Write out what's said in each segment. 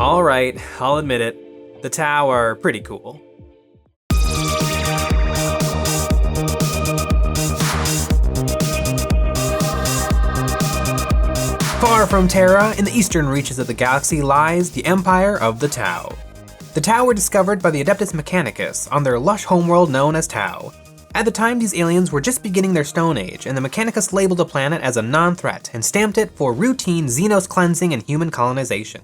Alright, I'll admit it. The Tau are pretty cool. Far from Terra, in the eastern reaches of the galaxy lies the Empire of the Tau. The Tau were discovered by the Adeptus Mechanicus on their lush homeworld known as Tau. At the time, these aliens were just beginning their Stone Age, and the Mechanicus labeled the planet as a non-threat and stamped it for routine Xenos cleansing and human colonization.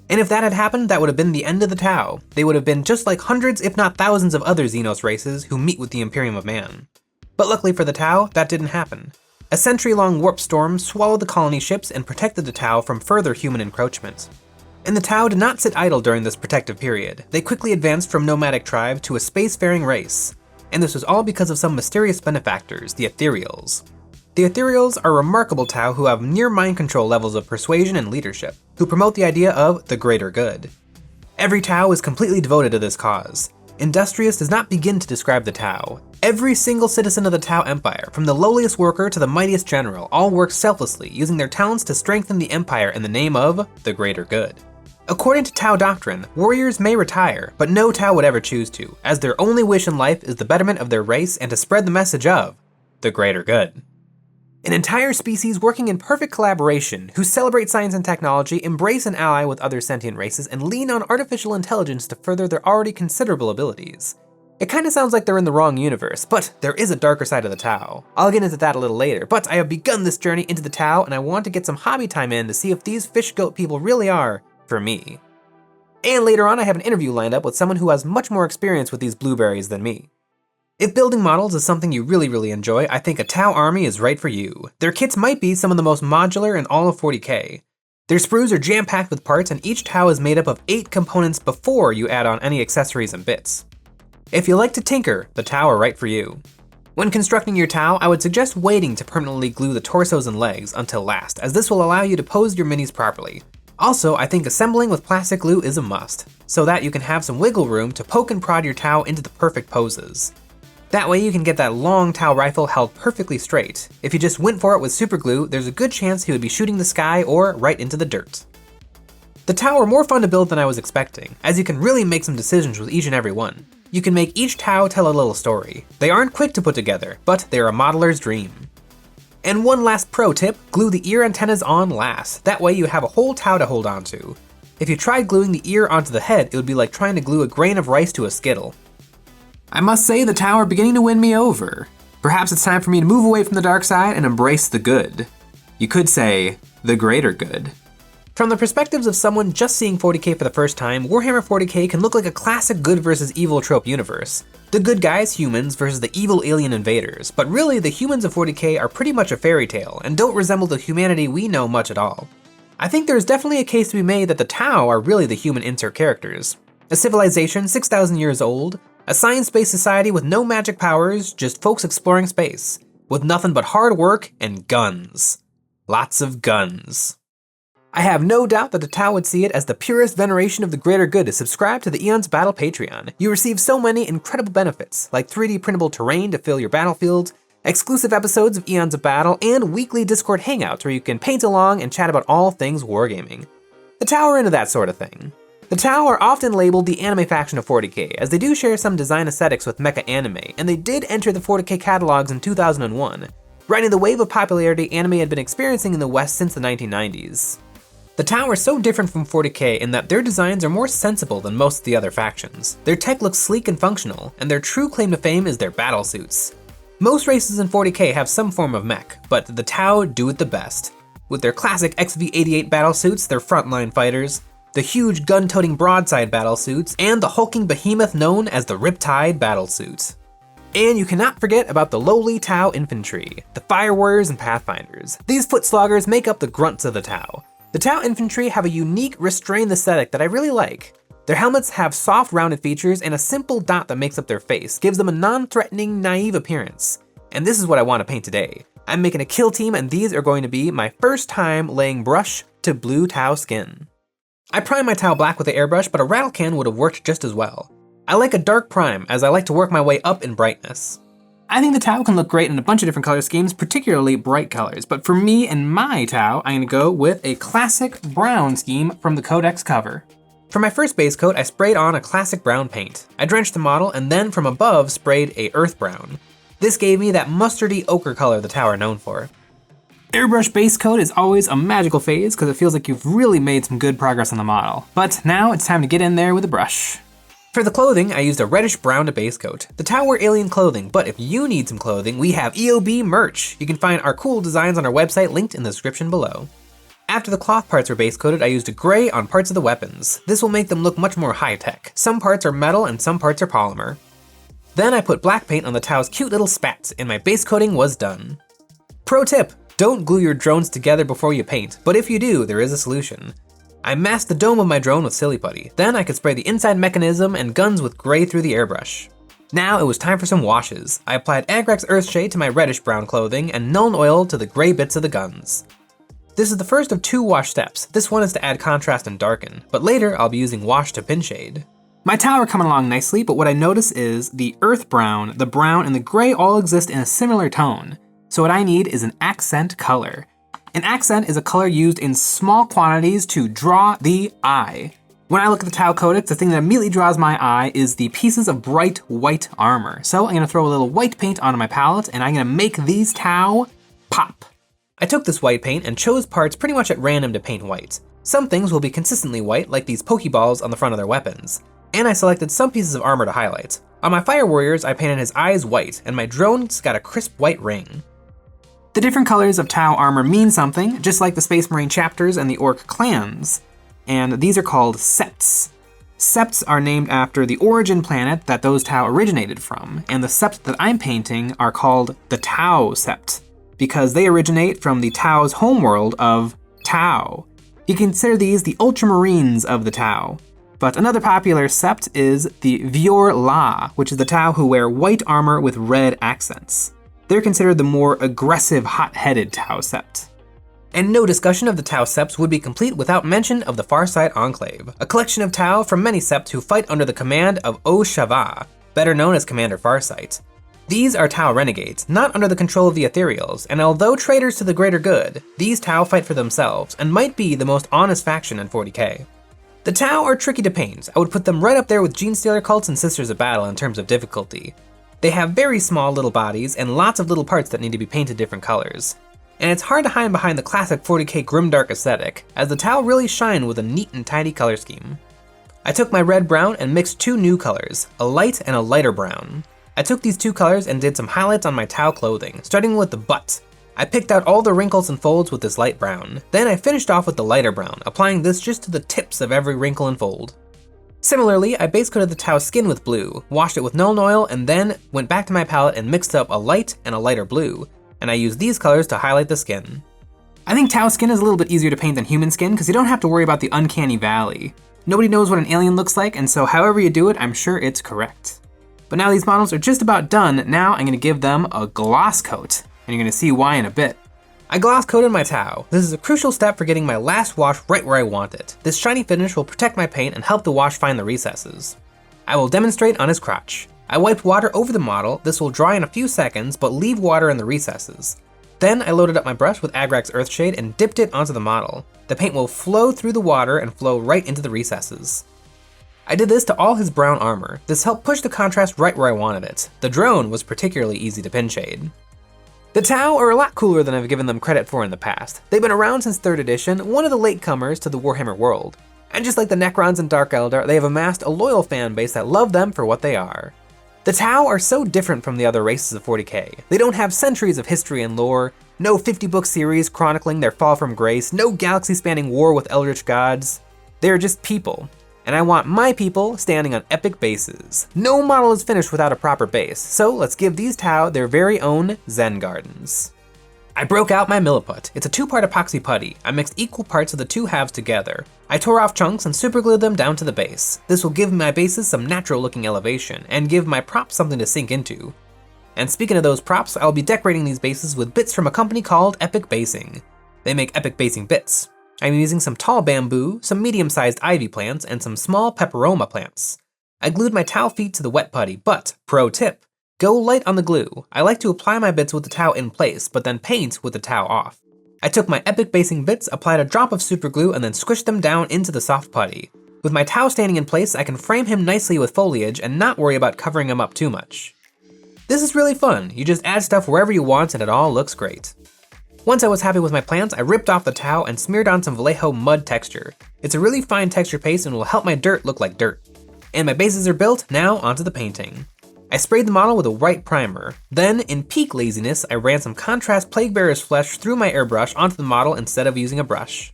And if that had happened, that would have been the end of the Tau. They would have been just like hundreds, if not thousands of other Xenos races who meet with the Imperium of Man. But luckily for the Tau, that didn't happen. A century-long warp storm swallowed the colony ships and protected the Tau from further human encroachment. And the Tau did not sit idle during this protective period. They quickly advanced from nomadic tribe to a spacefaring race. And this was all because of some mysterious benefactors, the Ethereals. The Ethereals are remarkable Tau who have near mind control levels of persuasion and leadership, who promote the idea of the greater good. Every Tau is completely devoted to this cause. Industrious does not begin to describe the Tau. Every single citizen of the Tau Empire, from the lowliest worker to the mightiest general, all work selflessly, using their talents to strengthen the Empire in the name of the greater good. According to Tau doctrine, warriors may retire, but no Tau would ever choose to, as their only wish in life is the betterment of their race and to spread the message of the greater good. An entire species working in perfect collaboration, who celebrate science and technology, embrace and ally with other sentient races, and lean on artificial intelligence to further their already considerable abilities. It kinda sounds like they're in the wrong universe, but there is a darker side of the Tau. I'll get into that a little later, but I have begun this journey into the Tau and I want to get some hobby time in to see if these fish goat people really are for me. And later on I have an interview lined up with someone who has much more experience with these blueberries than me. If building models is something you really enjoy, I think a Tau army is right for you. Their kits might be some of the most modular in all of 40k. Their sprues are jam-packed with parts and each Tau is made up of 8 components before you add on any accessories and bits. If you like to tinker, the Tau are right for you. When constructing your Tau, I would suggest waiting to permanently glue the torsos and legs until last, as this will allow you to pose your minis properly. Also, I think assembling with plastic glue is a must, so that you can have some wiggle room to poke and prod your Tau into the perfect poses. That way you can get that long Tau rifle held perfectly straight. If you just went for it with super glue, there's a good chance he would be shooting the sky or right into the dirt. The Tau are more fun to build than I was expecting, as you can really make some decisions with each and every one. You can make each Tau tell a little story. They aren't quick to put together, but they're a modeler's dream. And one last pro tip, glue the ear antennas on last. That way you have a whole Tau to hold on to. If you tried gluing the ear onto the head, it would be like trying to glue a grain of rice to a Skittle. I must say the Tau are beginning to win me over. Perhaps it's time for me to move away from the dark side and embrace the good. You could say, the greater good. From the perspectives of someone just seeing 40k for the first time, Warhammer 40k can look like a classic good versus evil trope universe. The good guys, humans, versus the evil alien invaders, but really the humans of 40k are pretty much a fairy tale and don't resemble the humanity we know much at all. I think there's definitely a case to be made that the Tau are really the human insert characters. A civilization 6,000 years old, a science-based society with no magic powers, just folks exploring space, with nothing but hard work and guns. Lots of guns. I have no doubt that the Tau would see it as the purest veneration of the greater good to subscribe to the EonsOfBattle Patreon. You receive so many incredible benefits, like 3D printable terrain to fill your battlefields, exclusive episodes of Eons of Battle, and weekly Discord hangouts where you can paint along and chat about all things wargaming. The Tau are into that sort of thing. The Tau are often labeled the anime faction of 40k, as they do share some design aesthetics with mecha anime, and they did enter the 40k catalogs in 2001, riding the wave of popularity anime had been experiencing in the West since the 1990s. The Tau are so different from 40k in that their designs are more sensible than most of the other factions. Their tech looks sleek and functional, and their true claim to fame is their battle suits. Most races in 40k have some form of mech, but the Tau do it the best. With their classic XV-88 battle suits, their frontline fighters, the huge gun-toting broadside battlesuits, and the hulking behemoth known as the Riptide battlesuit. And you cannot forget about the lowly Tau infantry, the fire warriors and pathfinders. These foot sloggers make up the grunts of the Tau. The Tau infantry have a unique, restrained aesthetic that I really like. Their helmets have soft, rounded features, and a simple dot that makes up their face gives them a non-threatening, naive appearance. And this is what I want to paint today. I'm making a kill team, and these are going to be my first time laying brush to blue Tau skin. I primed my Tau black with the airbrush, but a rattle can would have worked just as well. I like a dark prime, as I like to work my way up in brightness. I think the Tau can look great in a bunch of different color schemes, particularly bright colors, but for me and my Tau, I'm gonna go with a classic brown scheme from the Codex cover. For my first base coat, I sprayed on a classic brown paint. I drenched the model and then from above sprayed a earth brown. This gave me that mustardy ochre color the Tau are known for. Airbrush base coat is always a magical phase because it feels like you've really made some good progress on the model. But now it's time to get in there with a brush. For the clothing, I used a reddish brown to base coat. The Tau wear alien clothing, but if you need some clothing, we have EOB merch. You can find our cool designs on our website linked in the description below. After the cloth parts were base coated, I used a gray on parts of the weapons. This will make them look much more high-tech. Some parts are metal and some parts are polymer. Then I put black paint on the Tau's cute little spats, and my base coating was done. Pro tip, don't glue your drones together before you paint, but if you do, there is a solution. I masked the dome of my drone with silly putty, then I could spray the inside mechanism and guns with gray through the airbrush. Now it was time for some washes. I applied Agrax Earthshade to my reddish brown clothing and Nuln Oil to the gray bits of the guns. This is the first of 2 wash steps. This one is to add contrast and darken, but later I'll be using wash to pin shade. My Tau are coming along nicely, but what I notice is the earth brown, the brown, and the gray all exist in a similar tone. So what I need is an accent color. An accent is a color used in small quantities to draw the eye. When I look at the Tau Codex, the thing that immediately draws my eye is the pieces of bright white armor. So I'm gonna throw a little white paint onto my palette and I'm gonna make these Tau pop. I took this white paint and chose parts pretty much at random to paint white. Some things will be consistently white, like these Pokeballs on the front of their weapons. And I selected some pieces of armor to highlight. On my Fire Warriors, I painted his eyes white, and my drone's got a crisp white ring. The different colors of Tau armor mean something, just like the Space Marine chapters and the Orc clans. And these are called Septs. Septs are named after the origin planet that those Tau originated from, and the Sept that I'm painting are called the Tau Sept, because they originate from the Tau's homeworld of Tau. You can consider these the Ultramarines of the Tau. But another popular Sept is the Vior La, which is the Tau who wear white armor with red accents. They're considered the more aggressive, hot-headed Tau Sept. And no discussion of the Tau Septs would be complete without mention of the Farsight Enclave, a collection of Tau from many Septs who fight under the command of O'Shava, better known as Commander Farsight. These are Tau renegades, not under the control of the Ethereals, and although traitors to the greater good, these Tau fight for themselves and might be the most honest faction in 40k. The Tau are tricky to paint. I would put them right up there with Genestealer cults and Sisters of Battle in terms of difficulty. They have very small little bodies and lots of little parts that need to be painted different colors. And it's hard to hide behind the classic 40k grimdark aesthetic, as the Tau really shine with a neat and tidy color scheme. I took my red-brown and mixed 2 new colors, a light and a lighter brown. I took these 2 colors and did some highlights on my Tau clothing, starting with the butt. I picked out all the wrinkles and folds with this light brown. Then I finished off with the lighter brown, applying this just to the tips of every wrinkle and fold. Similarly, I base coated the Tau's skin with blue, washed it with Nuln Oil, and then went back to my palette and mixed up a light and a lighter blue, and I used these colors to highlight the skin. I think Tau skin is a little bit easier to paint than human skin because you don't have to worry about the uncanny valley. Nobody knows what an alien looks like, and so however you do it, I'm sure it's correct. But now these models are just about done, now I'm gonna give them a gloss coat. And you're gonna see why in a bit. I gloss coated my Tau. This is a crucial step for getting my last wash right where I want it. This shiny finish will protect my paint and help the wash find the recesses. I will demonstrate on his crotch. I wiped water over the model. This will dry in a few seconds, but leave water in the recesses. Then I loaded up my brush with Agrax Earthshade and dipped it onto the model. The paint will flow through the water and flow right into the recesses. I did this to all his brown armor. This helped push the contrast right where I wanted it. The drone was particularly easy to pin shade. The Tau are a lot cooler than I've given them credit for in the past. They've been around since 3rd edition, one of the latecomers to the Warhammer world. And just like the Necrons and Dark Eldar, they have amassed a loyal fan base that love them for what they are. The Tau are so different from the other races of 40k. They don't have centuries of history and lore, no 50-book series chronicling their fall from grace, no galaxy-spanning war with eldritch gods. They are just people. And I want my people standing on epic bases. No model is finished without a proper base, so let's give these Tau their very own Zen gardens. I broke out my Milliput. It's a 2-part epoxy putty. I mixed equal parts of the 2 halves together. I tore off chunks and superglued them down to the base. This will give my bases some natural looking elevation and give my props something to sink into. And speaking of those props, I'll be decorating these bases with bits from a company called Epic Basing. They make epic basing bits. I'm using some tall bamboo, some medium-sized ivy plants, and some small peperoma plants. I glued my Tau feet to the wet putty, but, pro tip, go light on the glue. I like to apply my bits with the Tau in place, but then paint with the Tau off. I took my epic basing bits, applied a drop of super glue, and then squished them down into the soft putty. With my Tau standing in place, I can frame him nicely with foliage and not worry about covering him up too much. This is really fun, you just add stuff wherever you want and it all looks great. Once I was happy with my plants, I ripped off the Tau and smeared on some Vallejo mud texture. It's a really fine texture paste and will help my dirt look like dirt. And my bases are built, now onto the painting. I sprayed the model with a white primer. Then, in peak laziness, I ran some contrast Plague Bearer's flesh through my airbrush onto the model instead of using a brush.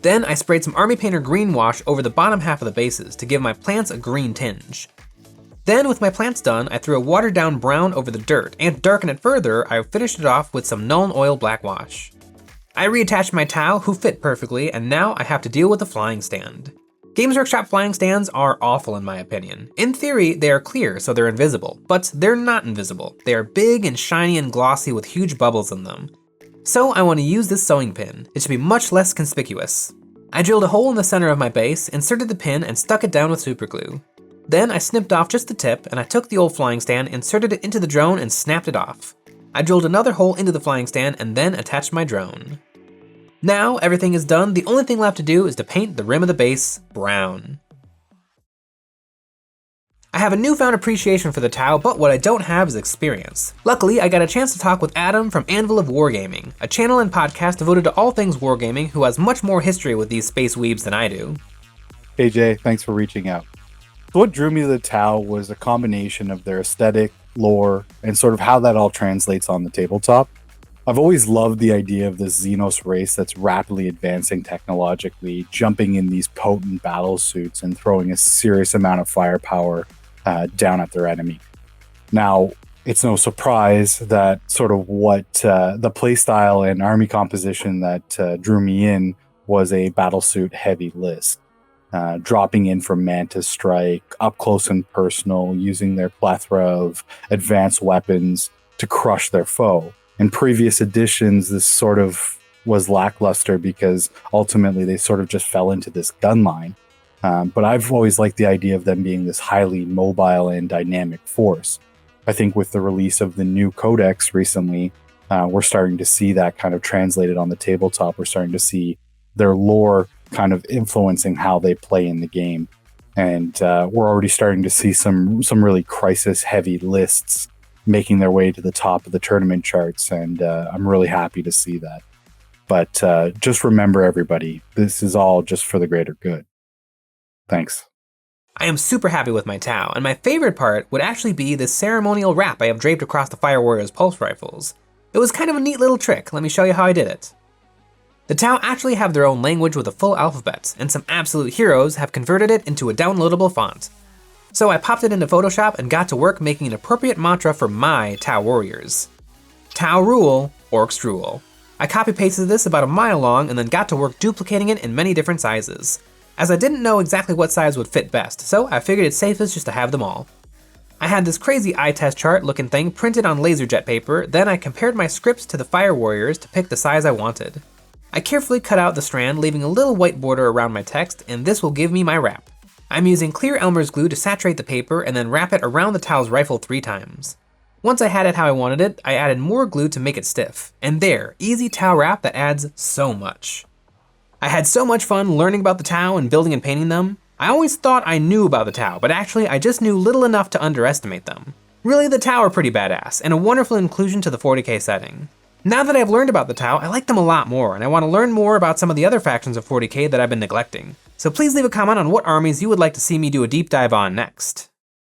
Then I sprayed some Army Painter green wash over the bottom half of the bases to give my plants a green tinge. Then, with my plants done, I threw a watered down brown over the dirt, and to darken it further, I finished it off with some Nuln Oil black wash. I reattached my Tau, who fit perfectly, and now I have to deal with the flying stand. Games Workshop flying stands are awful in my opinion. In theory, they are clear, so they're invisible, but they're not invisible. They are big and shiny and glossy with huge bubbles in them. So I want to use this sewing pin. It should be much less conspicuous. I drilled a hole in the center of my base, inserted the pin, and stuck it down with super glue. Then I snipped off just the tip, and I took the old flying stand, inserted it into the drone, and snapped it off. I drilled another hole into the flying stand, and then attached my drone. Now everything is done, the only thing left to do is to paint the rim of the base brown. I have a newfound appreciation for the Tau, but what I don't have is experience. Luckily, I got a chance to talk with Adam from Anvil of War Gaming, a channel and podcast devoted to all things wargaming who has much more history with these space weebs than I do. Hey Jay, thanks for reaching out. So what drew me to the Tau was a combination of their aesthetic, lore, and sort of how that all translates on the tabletop. I've always loved the idea of this Xenos race that's rapidly advancing technologically, jumping in these potent battle suits and throwing a serious amount of firepower down at their enemy. Now, it's no surprise that sort of what the playstyle and army composition that drew me in was a battlesuit heavy list. Dropping in from Mantis Strike, up close and personal, using their plethora of advanced weapons to crush their foe. In previous editions, this sort of was lackluster because ultimately they sort of just fell into this gun line. But I've always liked the idea of them being this highly mobile and dynamic force. I think with the release of the new codex recently, we're starting to see that kind of translated on the tabletop. We're starting to see their lore kind of influencing how they play in the game. And we're already starting to see some really crisis-heavy lists making their way to the top of the tournament charts, and I'm really happy to see that. But just remember, everybody, this is all just for the greater good. Thanks. I am super happy with my Tau, and my favorite part would actually be this ceremonial wrap I have draped across the Fire Warrior's pulse rifles. It was kind of a neat little trick, let me show you how I did it. The Tau actually have their own language with a full alphabet, and some absolute heroes have converted it into a downloadable font. So I popped it into Photoshop and got to work making an appropriate mantra for my Tau warriors. Tau rule, orcs rule. I copy-pasted this about a mile long and then got to work duplicating it in many different sizes, as I didn't know exactly what size would fit best, so I figured it's safest just to have them all. I had this crazy eye test chart looking thing printed on laserjet paper, then I compared my scripts to the Fire Warriors to pick the size I wanted. I carefully cut out the strand, leaving a little white border around my text, and this will give me my wrap. I'm using clear Elmer's glue to saturate the paper and then wrap it around the Tau's rifle 3 times. Once I had it how I wanted it, I added more glue to make it stiff. And there, easy Tau wrap that adds so much. I had so much fun learning about the Tau and building and painting them. I always thought I knew about the Tau, but actually I just knew little enough to underestimate them. Really, the Tau are pretty badass, and a wonderful inclusion to the 40k setting. Now that I've learned about the Tau, I like them a lot more, and I want to learn more about some of the other factions of 40k that I've been neglecting. So please leave a comment on what armies you would like to see me do a deep dive on next.